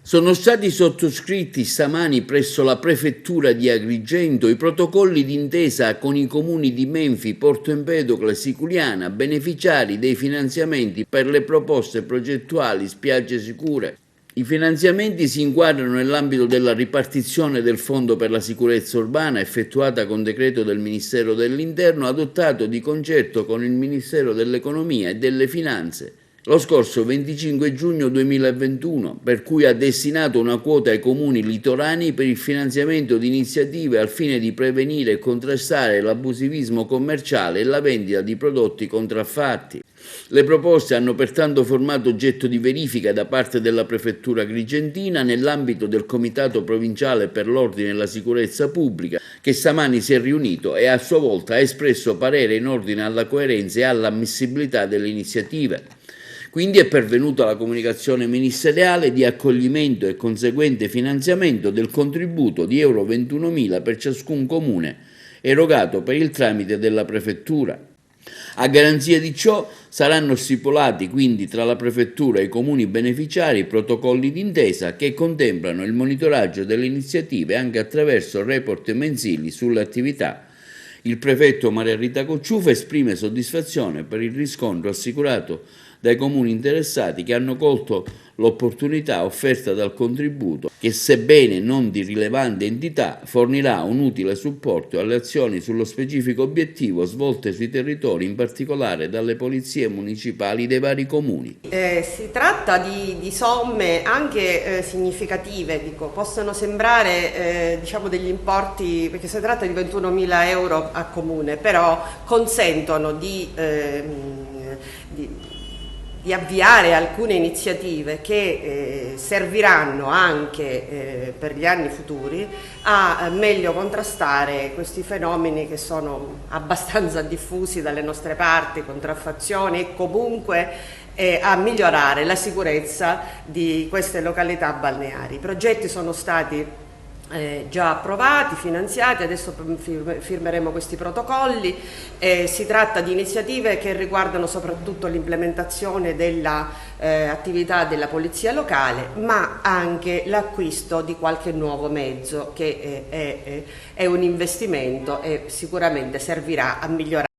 Sono stati sottoscritti stamani presso la prefettura di Agrigento i protocolli d'intesa con i comuni di Menfi, Porto Empedocle e Siculiana, beneficiari dei finanziamenti per le proposte progettuali spiagge sicure. I finanziamenti si inquadrano nell'ambito della ripartizione del Fondo per la sicurezza urbana effettuata con decreto del Ministero dell'Interno adottato di concerto con il Ministero dell'Economia e delle Finanze lo scorso 25 giugno 2021, per cui ha destinato una quota ai comuni litorani per il finanziamento di iniziative al fine di prevenire e contrastare l'abusivismo commerciale e la vendita di prodotti contraffatti. Le proposte hanno pertanto formato oggetto di verifica da parte della Prefettura Agrigentina nell'ambito del Comitato Provinciale per l'Ordine e la Sicurezza Pubblica, che stamani si è riunito e a sua volta ha espresso parere in ordine alla coerenza e all'ammissibilità delle iniziative. Quindi è pervenuta la comunicazione ministeriale di accoglimento e conseguente finanziamento del contributo di euro 21.000 per ciascun comune, erogato per il tramite della Prefettura. A garanzia di ciò saranno stipulati quindi tra la Prefettura e i comuni beneficiari protocolli d'intesa che contemplano il monitoraggio delle iniziative anche attraverso report mensili sulle attività. Il prefetto Maria Rita Cocciufa esprime soddisfazione per il riscontro assicurato dai comuni interessati che hanno colto l'opportunità offerta dal contributo che, sebbene non di rilevante entità, fornirà un utile supporto alle azioni sullo specifico obiettivo svolte sui territori, in particolare dalle polizie municipali dei vari comuni. Si tratta di somme anche significative, possono sembrare degli importi, perché si tratta di 21.000 euro a comune, però consentono di avviare alcune iniziative che serviranno anche per gli anni futuri a meglio contrastare questi fenomeni che sono abbastanza diffusi dalle nostre parti, contraffazioni e comunque a migliorare la sicurezza di queste località balneari. I progetti sono stati già approvati, finanziati, adesso firmeremo questi protocolli. Si tratta di iniziative che riguardano soprattutto l'implementazione dell'attività della polizia locale, ma anche l'acquisto di qualche nuovo mezzo che è un investimento e sicuramente servirà a migliorare